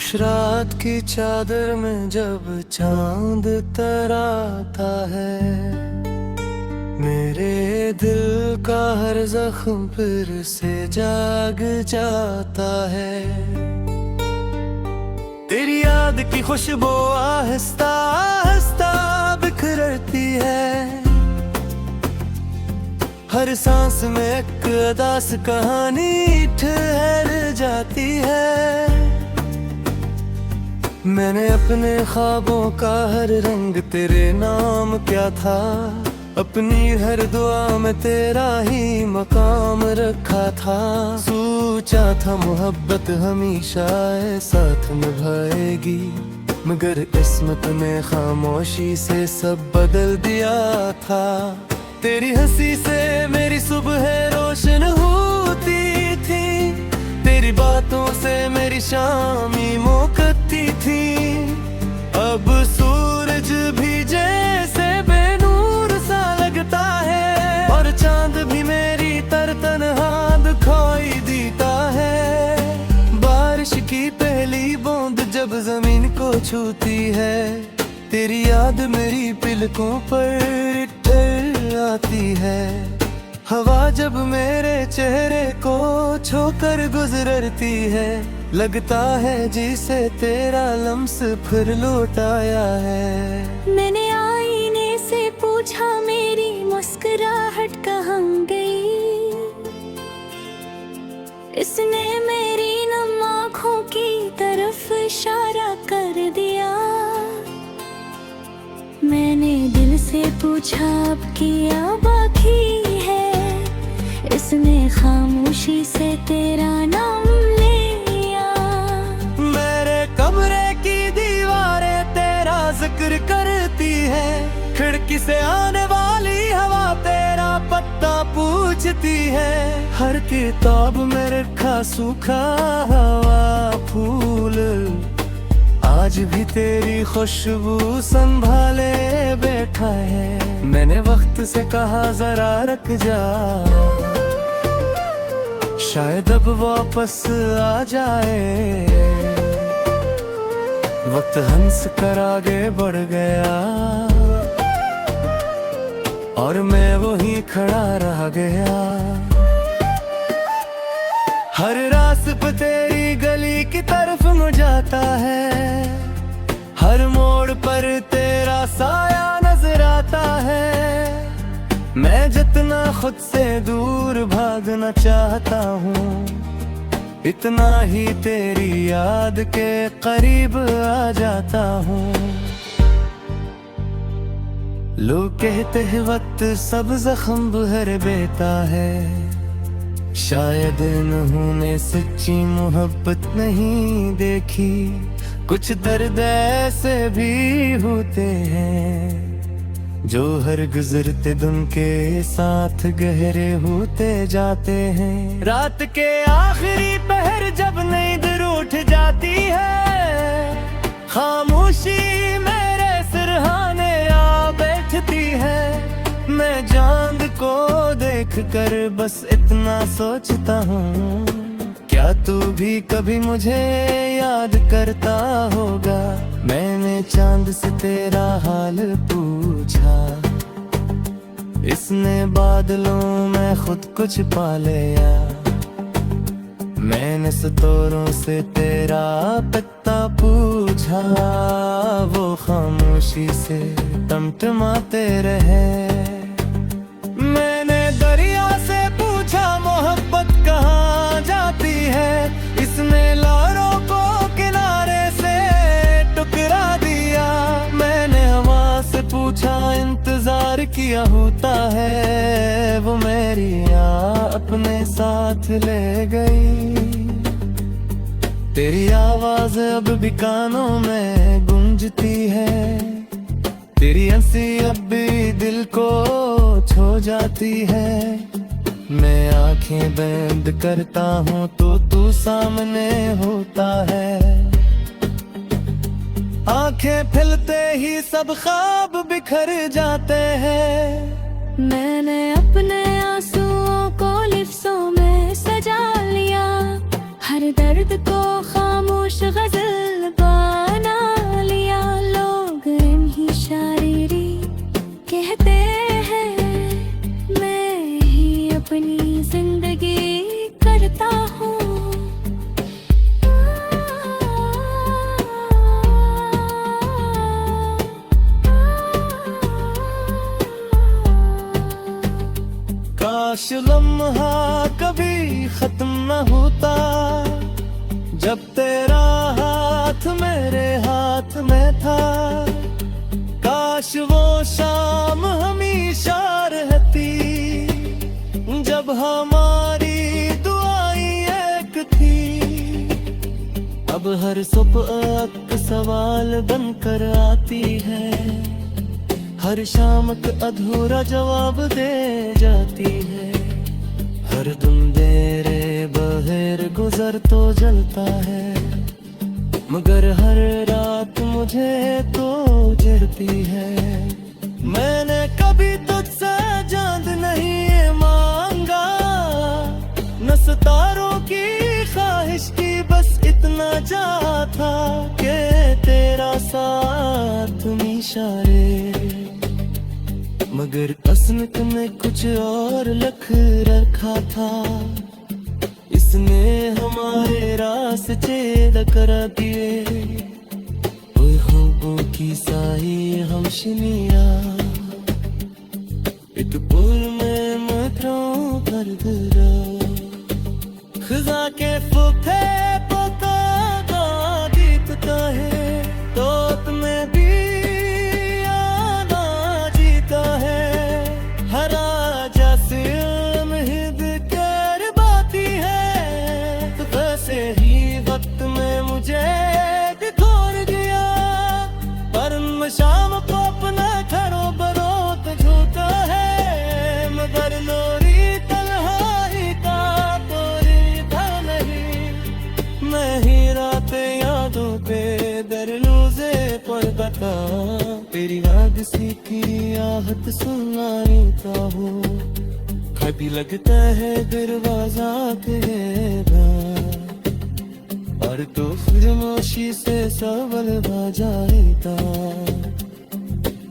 खामोश रात की चादर में जब चांद तराता है, मेरे दिल का हर जख्म फिर से जाग जाता है। तेरी याद की खुशबू आहिस्ता आहिस्ता बिखरती है, हर सांस में एक अदास कहानी ठहर जाती है। मैंने अपने ख्वाबों का हर रंग तेरे नाम क्या था, अपनी हर दुआ में तेरा ही मकाम रखा था। सोचा था मोहब्बत हमेशा साथ निभाएगी, मगर किस्मत ने खामोशी से सब बदल दिया था। तेरी हंसी से मेरी सुबह रोशन होती थी, तेरी बातों से मेरी शामी मोकती थी। अब सूरज भी जैसे बेनूर सा लगता है, और चांद भी मेरी तरतन्हा दिखाई देता है। बारिश की पहली बूंद जब जमीन को छूती है, तेरी याद मेरी पलकों पर ठहर आती है। हवा जब मेरे चेहरे को छूकर गुजरती है, लगता है जिसे तेरा लम्स फिर लौट आया है। मैंने आईने से पूछा मेरी मुस्कुराहट कहाँ गई, इसने मेरी नम आँखों की तरफ इशारा कर दिया। मैंने दिल से पूछा अब क्या बाकी है, इसने खामोशी से तेरा नाम लिया। मेरे कमरे की दीवारें तेरा जिक्र करती है, खिड़की से आने वाली हवा तेरा पत्ता पूछती है। हर किताब में रखा सूखा हवा फूल आज भी तेरी खुशबू संभाले बैठा है। मैंने वक्त से कहा जरा रुक जा, शायद अब वापस आ जाए। वक्त हंस कर आगे बढ़ गया, और मैं वहीं खड़ा रह गया। हर रास्ता तेरी गली की तरफ मुड़ जाता है, हर मोड़ पर तेरा साया नजर आता है। मैं जितना खुद से दूर भागना चाहता हूँ, इतना ही तेरी याद के करीब आ जाता हूँ। लोग कहते हैं वक्त सब जख्म भर देता है, शायद इन्होंने सच्ची मोहब्बत नहीं देखी। कुछ दर्द ऐसे भी होते हैं, जो हर गुजरते दिन के साथ गहरे होते जाते हैं। रात के आखिरी पहर जब नींद रूठ जाती है, खामोशी मेरे सिरहाने आ बैठती है। मैं चांद को देख कर बस इतना सोचता हूँ, क्या तू भी कभी मुझे याद करता होगा। मैंने चांद से तेरा हाल पूछा, इसने बादलों में खुद कुछ पा लिया। मैंने सितारों से तेरा पता पूछा, वो खामोशी से टमटमाते रहे। मैंने दरिया से पूछा मोहब्बत कहाँ जाती है, इसने लारों को किनारे से टुकरा दिया। मैंने हवा से पूछा इंतजार किया होता है, वो मेरी याद अपने साथ ले गई। तेरी आवाज अब भी कानों में गूंजती है, तेरी हंसी अब भी दिल को छू जाती है। मैं आंखें बंद करता हूँ तो तू सामने होता है, आंखें खुलते ही सब ख्वाब बिखर जाते हैं। मैंने अपने आंसुओं को लिफ्सों में सजा लिया, हर दर्द को खामोश गजल काश लम्हा कभी खत्म न होता, जब तेरा हाथ मेरे हाथ में था। काश वो शाम हमेशा रहती, जब हमारी दुआएं एक थी। अब हर सुबह सवाल बनकर आती है, हर शाम का अधूरा जवाब दे जाती है। हर दिन तेरे बहर गुजर तो जलता है, मगर हर रात मुझे तो जड़ती है। मैंने कभी तुझसे चांद नहीं मांगा, न सितारों की ख्वाहिश की, बस इतना चाहता कि तेरा साथ इशारे। मगर किस्मत में कुछ और लिख रखा था, इसने हमारे रास्ते करा दिए। ओए ख्वाबों की साई हमशनिया, एक पुल में मतरों कर दरा। खिजा के फुफे पता दीपता है, तो तुम्हें भी आना जीता है। हरा जैसे उम्मीद कर बाती है, तो वैसे ही वक्त में मुझे छोड़ दिया। पर शाम को अपना घरों बरोत झूठा है, मगर लोरी तन्हाई का तोरी था नहीं। मैं ही रात यादों पे दरलूज़े पर बता, तेरी याद सी की आहट सुनाता हूँ। कभी लगता है दरवाजा के बाहर, और तो खामोशी से सवाल बजाता।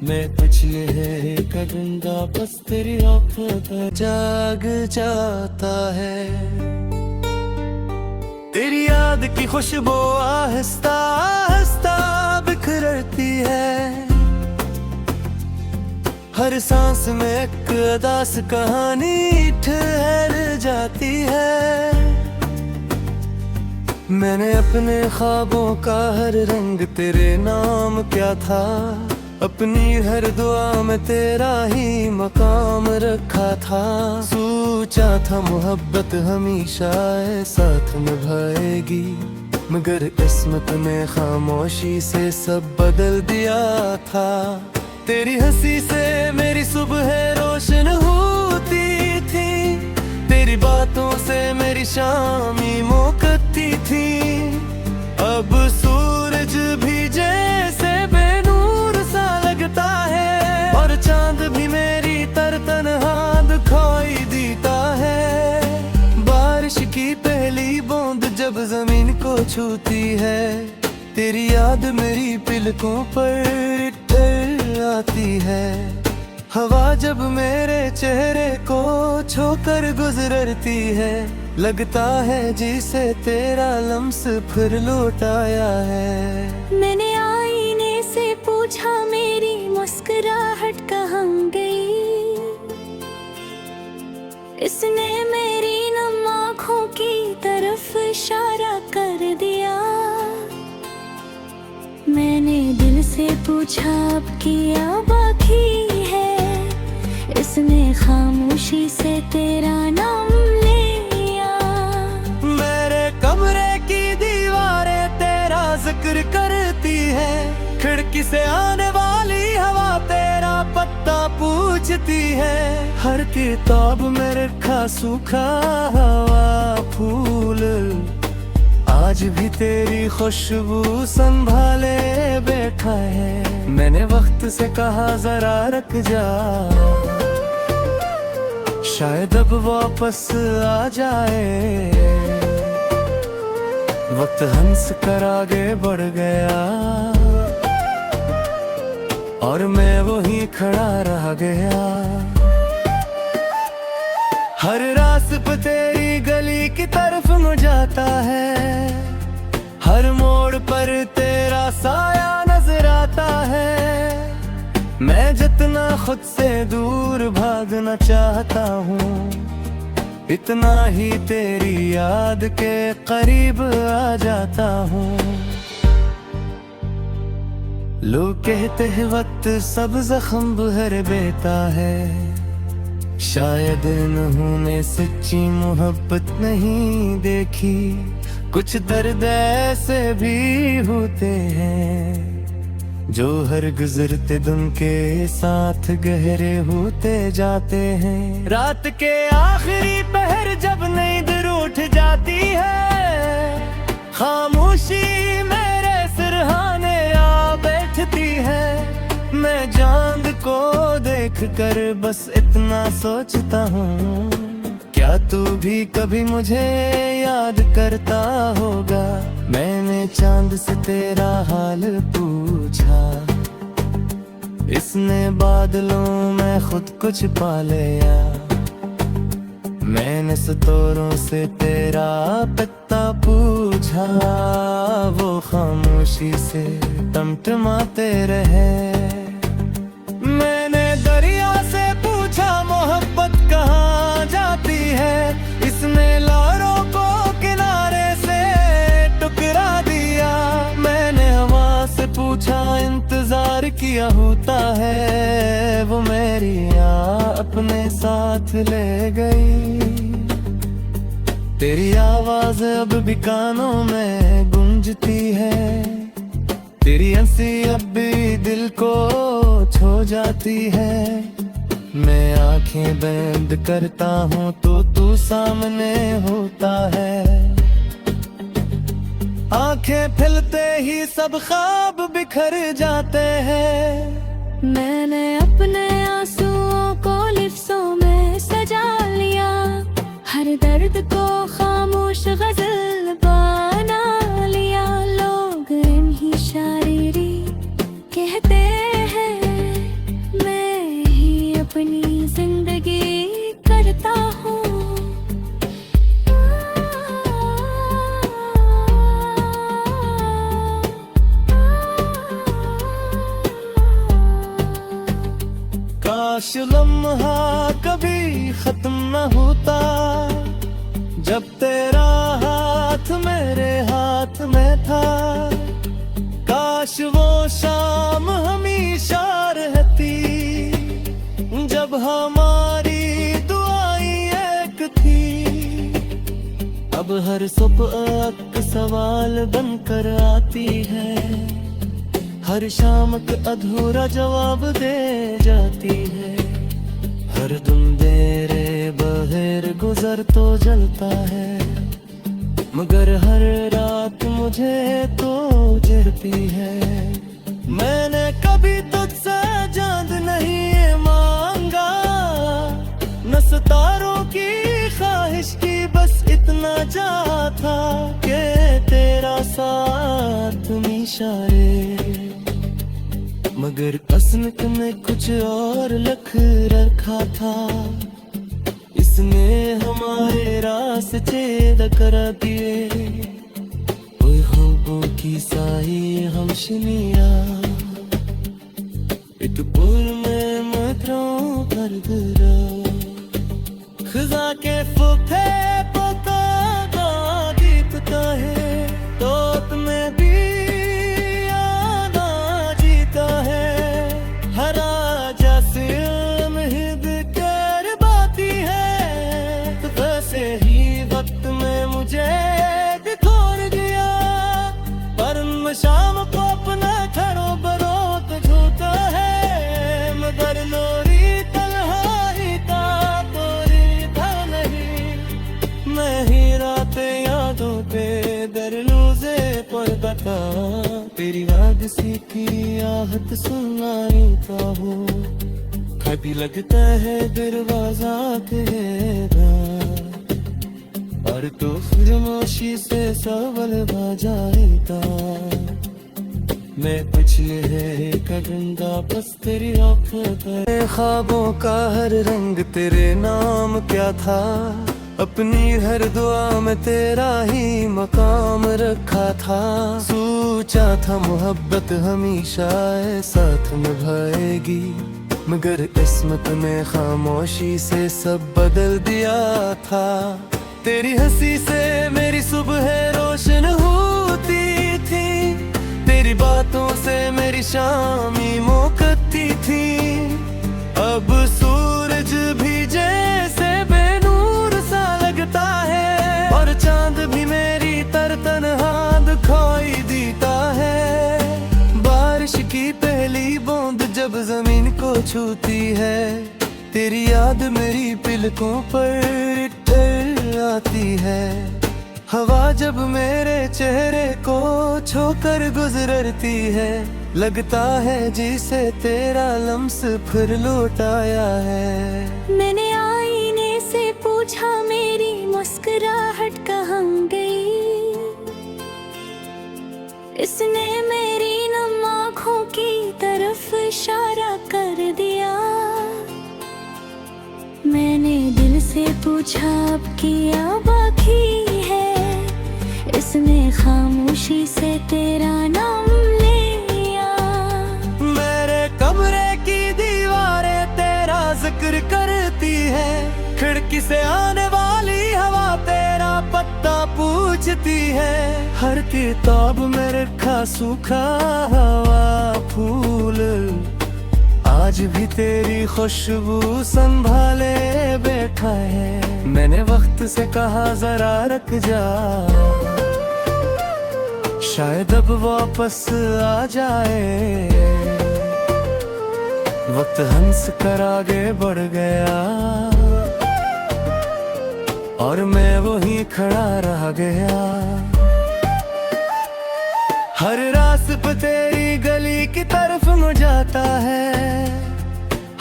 मैं पछले है करूँगा, बस तेरी आँखों का जाग जाता है। तेरी याद की खुशबू आहिस्ता आहिस्ता बिखरती है, हर सांस में एक अदास कहानी ठहर जाती है। मैंने अपने ख्वाबों का हर रंग तेरे नाम क्या था, अपनी हर दुआ में तेरा ही मकाम रखा था। सोचा था मोहब्बत हमेशा साथ निभाएगी, मगर किस्मत ने खामोशी से सब बदल दिया था। तेरी हंसी से मेरी सुबह रोशन होती थी, तेरी बातों से मेरी शामी मोकती थी। अब सूरज भी जैसे बेनूर सा लगता है, और चांद भी मेरी तरतन्हा दिखाई देता है। बारिश की पहली बूंद जब जमीन को छूती है, तेरी याद मेरी पलकों पर टल आती है। हवा जब मेरे चेहरे को छूकर गुजरती है, लगता है जिसे तेरा लम्स फिर लौट आया है। मैंने आईने से पूछा मेरी मुस्कुराहट कहाँ गई, इसने मेरी नम आँखों की तरफ इशारा कर दिया। मैंने दिल से पूछा अब क्या बाकी है, इसने खामोशी से तेरा नाम लिया। मेरे कमरे की दीवारें तेरा जिक्र करती है, खिड़की से आने वाली हवा तेरा पत्ता पूछती है। हर किताब में रखा सूखा हवा फूल, आज भी तेरी खुशबू संभाले बैठा है। मैंने वक्त से कहा जरा रुक जा, शायद अब वापस आ जाए। वक्त हंस कर आगे बढ़ गया, और मैं वहीं खड़ा रह गया। हर रास्ता तेरी गली की तरफ मुड़ जाता है, हर मोड़ पर तेरा साया नजर आता है। मैं जितना मैं खुद से दूर भागना चाहता हूँ, इतना ही तेरी याद के करीब आ जाता हूँ। लोग कहते हैं वक्त सब जख्म भर देता है, शायद इन्होंने सच्ची मोहब्बत नहीं देखी। कुछ दर्द ऐसे भी होते हैं जो हर गुजरते दिन के साथ गहरे होते जाते हैं। रात के आखिरी पहर जब नींद रूठ जाती है, खामोशी मेरे सिरहाने आ बैठती है। मैं चांद को देख कर बस इतना सोचता हूँ, क्या तू भी कभी मुझे याद करता होगा। मैंने चांद से तेरा हाल पूछा, इसने बादलों में खुद कुछ पा लिया। मैंने सितारों से तेरा पता पूछा, वो खामोशी से टमटमाते रहे। मैंने दरिया से पूछा मोहब्बत कहाँ जाती है, इसने लारों को किनारे से टुकरा दिया। मैंने हवा से पूछा इंतजार किया होता है, वो मेरी अपने साथ ले गई। तेरी आवाज अब भी कानों में गूंजती है, तेरी हंसी अब भी दिल को छू जाती है। मैं आंखें बंद करता हूँ तो तू सामने होता है, आंखें खुलते ही सब ख्वाब बिखर जाते हैं। मैंने अपने आंसुओं को लिफ्ज़ों में सजा लिया, हर दर्द को खामोश गजल बना लिया। लोग इन्हीं शायरी कहते हैं, मैं ही अपनी जिंदगी करता हूँ। काश लम्हा कभी खत्म न होता, जब तेरा हाथ मेरे हाथ में था। काश वो शाम हमेशा रहती, जब हमारी दुआएं एक थी। अब हर सुबह एक सवाल बनकर आती है, हर शाम का अधूरा जवाब दे जाती है। हर दिन तेरे बगैर गुजर तो जलता है, मगर हर रात मुझे तो जलती है। मैंने कभी तुझसे चांद नहीं मांगा, न सितारों की ख्वाहिश की, बस इतना चाहा था कि तेरा साथ इशारे। मगर किस्मत में कुछ और लिख रखा था, इसने हमारे रास्ते करा दिए। कोई ख्वाबों की साई हम शनिया, इतपुर में मतरों पर गिरा। खिजा के फुफे पता दीपता है, तो तुम्हें भी शाम को अपना घरों बरोत झूठा है। मगर लोरी तन्हाई था तोरी था नहीं, मैं ही रात यादों पे दरलूज़े पर बता। तेरी याद सी की आहट सुनाई का हो, कभी लगता है दरवाजा तेरा, और तो खामोशी से सवाल बजाएगा। मैं पिछले है करूँगा बस तेरी आँखों पर। ख्वाबों का हर रंग तेरे नाम क्या था, अपनी हर दुआ में तेरा ही मकाम रखा था। सोचा था मोहब्बत हमेशा साथ निभाएगी, मगर किस्मत ने खामोशी से सब बदल दिया था। तेरी हंसी से मेरी सुबह रोशन होती थी, तेरी बातों से मेरी शामी मोकती थी। अब सूरज भी जैसे बेनूर सा लगता है, और चांद भी मेरी तरतन्हा खोई दीता है। बारिश की पहली बूंद जब जमीन को छूती है, तेरी याद मेरी पलकों पर ठहर आती है। हवा जब मेरे चेहरे को छूकर गुजरती है, लगता है जिसे तेरा लम्स फिर लौट आया है। मैंने आईने से पूछा मेरी मुस्कुराहट कहाँ गई, इसने मेरी नम आँखों की तरफ इशारा कर दिया। मैंने दिल से पूछा अब क्या बाकी है, इसने खामोशी से तेरा नाम लिया। मेरे कमरे की दीवारें तेरा जिक्र करती है, खिड़की से आने वाली हवा तेरा पत्ता पूछती है। हर किताब में रखा सूखा हवा फूल आज भी तेरी खुशबू संभाले बैठा है। मैंने वक्त से कहा जरा रुक जा, शायद अब वापस आ जाए। वक्त हंस कर आगे बढ़ गया, और मैं वहीं खड़ा रह गया। हर रास्ता तेरी गली की तरफ मुड़ जाता है,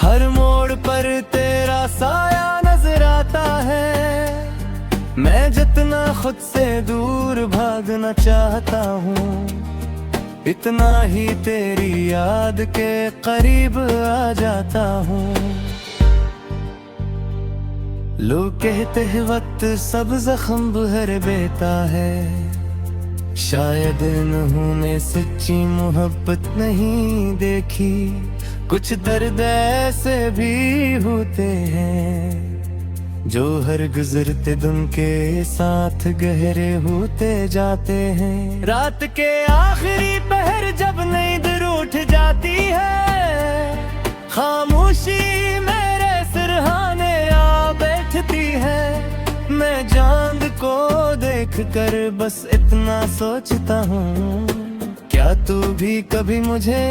हर मोड़ पर तेरा साया नजर आता है। मैं जितना खुद से दूर भागना चाहता हूँ, इतना ही तेरी याद के करीब आ जाता हूँ। लोग कहते हैं वक्त सब जख्म भर देता है, शायद इन्होंने सच्ची मोहब्बत नहीं देखी। कुछ दर्द ऐसे भी होते हैं जो हर गुजरते दिन के साथ गहरे होते जाते हैं। रात के आखिरी पहर जब नींद रूठ जाती है, खामोशी मेरे सिरहाने आ बैठती है। मैं चांद को देख कर बस इतना सोचता हूँ, क्या तू भी कभी मुझे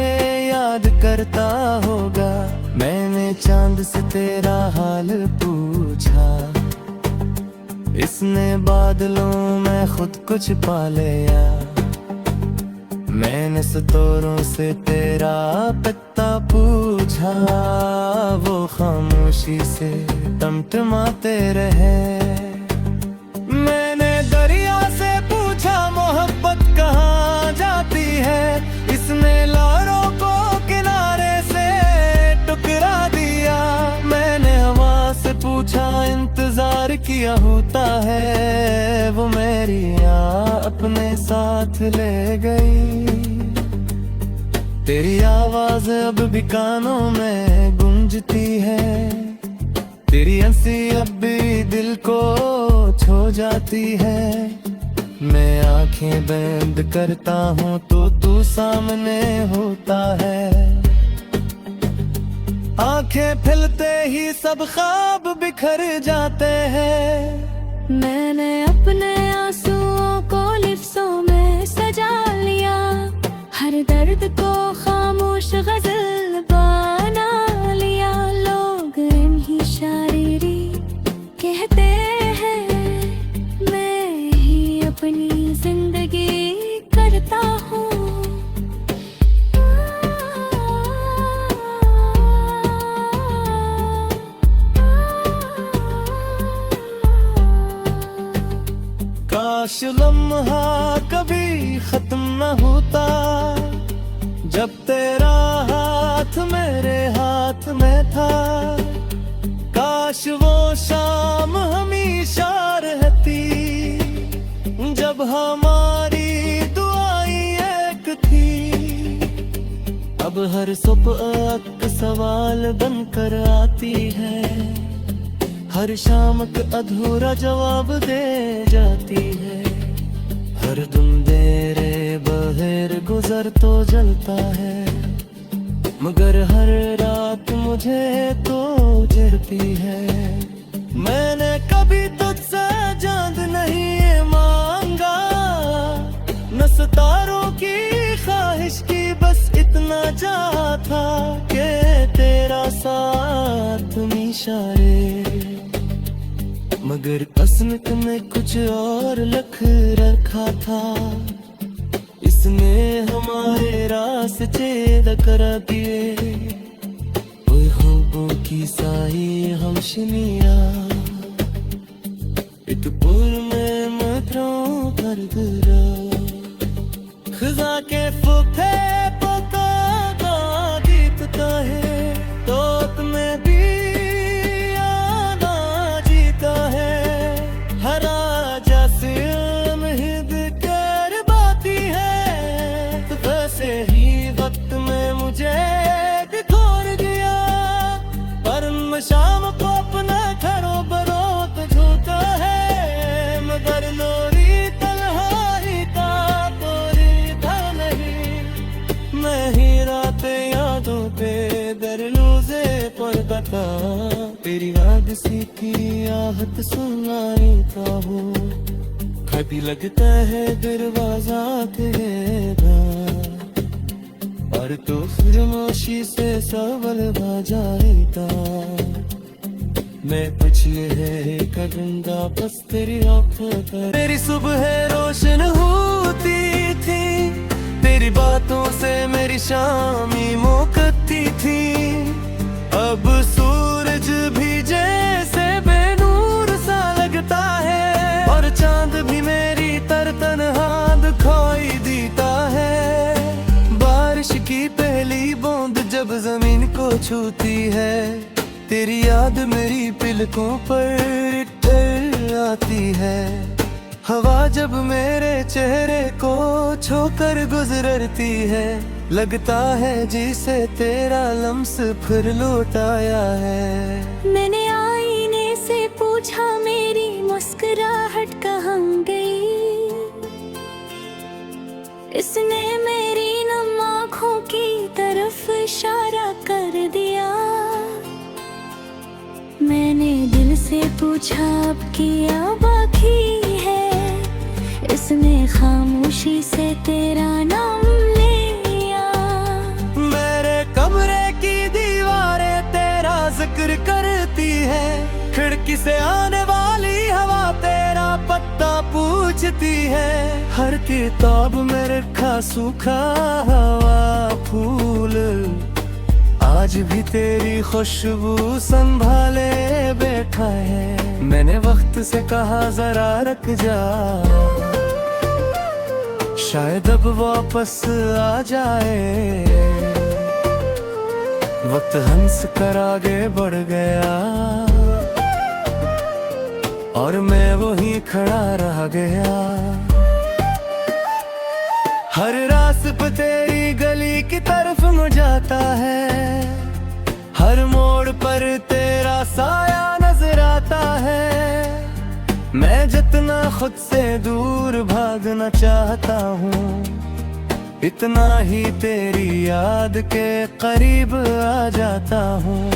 याद करता होगा। मैंने चांद से तेरा हाल पूछा, इसने बादलों में खुद कुछ पा लिया। मैंने सितारों से तेरा पता पूछा, वो खामोशी से टमटमाते रहे। मैंने दरिया से पूछा मोहब्बत कहाँ जाती है, इसने लारों को किनारे से टुकरा दिया। मैंने हवा से पूछा इंतजार किया होता है, वो मेरी याद अपने साथ ले गई। तेरी आवाज अब भी कानों में गूंजती है, तेरी हंसी अब भी दिल को छू जाती है। मैं आंखें बंद करता हूँ तो तू सामने होता है, आंखें खुलते ही सब ख्वाब बिखर जाते हैं। मैंने अपने आंसुओं को लिफ्सों में सजा लिया, हर दर्द को खामोश गजल बना लिया। लोग इन्हीं शायरी कहते हैं, मैं ही अपनी जिंदगी करता हूँ। काश लम्हा कभी खत्म न होता, जब तेरा हाथ मेरे हाथ में था। काश वो शाम हमेशा रहती, जब हमारी दुआएं एक थी। अब हर सुबह एक सवाल बनकर आती है, हर शाम का अधूरा जवाब दे जाती है। हर दिन तेरे बगैर गुजर तो जलता है, मगर हर रात मुझे तो चिढ़ती है। मैंने कभी तुझसे चांद नहीं मांगा, न सितारों की ख्वाहिश की, बस इतना चाहा था कि तेरा साथ इशारे। मगर किस्मत में कुछ और लिख रखा था, इसने हमारे रास्ते करा दिए। ओए ख्वाबों की साई हमशनिया, इतपुर में मतरों पर गिरा। खजा के फुफे पता जीतता है, तो तुम्हें भी आना जीता है। हरा जैसे उम्मीद कर बाती है, तो वैसे ही वक्त में मुझे छोड़ दिया। पर मैं शाम को अपना घरों बरोत झूठा है, मगर नोरी तन्हाई का कोई था नहीं। मैं ही रात यादों पे दरलूज़े पर बता, तेरी याद सी की आहट सुनाता हूँ। कभी लगता है दरवाजा तेरा, और तो फिर मोशी से सवाल बाजाएगा। मैं पछले है करूँगा बस तेरी आँखों पर। मेरी सुबह रोशन होती थी, तेरी बातों से मेरी शामी मोकती थी। अब सूरज भी जैसे बेनूर सा लगता है, और चांद भी मेरी तरतन्हा खोई देता है। बारिश की पहली बूंद जब जमीन को छूती है, तेरी याद मेरी पलकों पर टल आती है। हवा जब मेरे चेहरे को छोकर गुजरती है, लगता है जिसे तेरा लम्स फिर लौट आया है। मैंने आईने से पूछा मेरी मुस्कुराहट कहाँ गई, इसने मेरी नम आँखों की तरफ इशारा कर दिया। मैंने दिल से पूछा अब क्या बाकी है, इसने खामोशी से तेरा नाम लिया। मेरे कमरे की दीवारें तेरा जिक्र करती है, खिड़की से आने वाली हवा तेरा पत्ता पूछती है। हर किताब में रखा सूखा हवा फूल, आज भी तेरी खुशबू संभाले बैठा है। मैंने वक्त से कहा जरा रुक जा, शायद अब वापस आ जाए। वक्त हंस कर आगे बढ़ गया, और मैं वहीं खड़ा रह गया। हर रास्ता तेरी गली की तरफ मुड़ जाता है, हर मोड़ पर तेरा साया नजर आता है। मैं जितना खुद से दूर भागना चाहता हूँ, इतना ही तेरी याद के करीब आ जाता हूँ।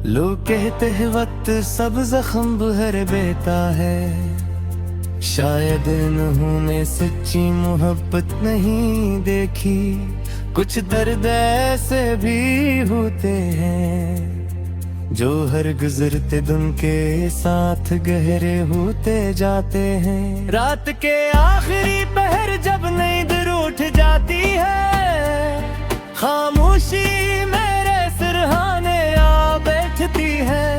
लोग कहते हैं वक्त सब जख्म भर देता है, शायद इन्होंने सच्ची मोहब्बत नहीं देखी। कुछ दर्द ऐसे भी होते हैं जो हर गुजरते दिन के साथ गहरे होते जाते हैं। रात के आखिरी पहर जब नींद रूठ जाती है, खामोशी मेरे सिरहाने आ बैठती है।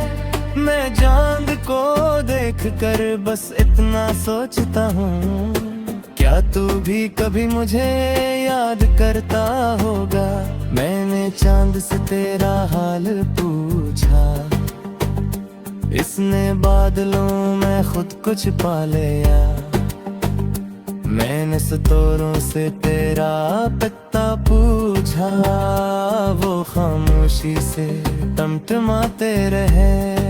मैं चांद को देख कर बस इतना सोचता हूँ, क्या तू भी कभी मुझे याद करता होगा। मैंने चांद से तेरा हाल पूछा, इसने बादलों में खुद कुछ पा लिया। मैंने सतोरों से तेरा पता पूछा, वो खामोशी से टमटमाते रहे।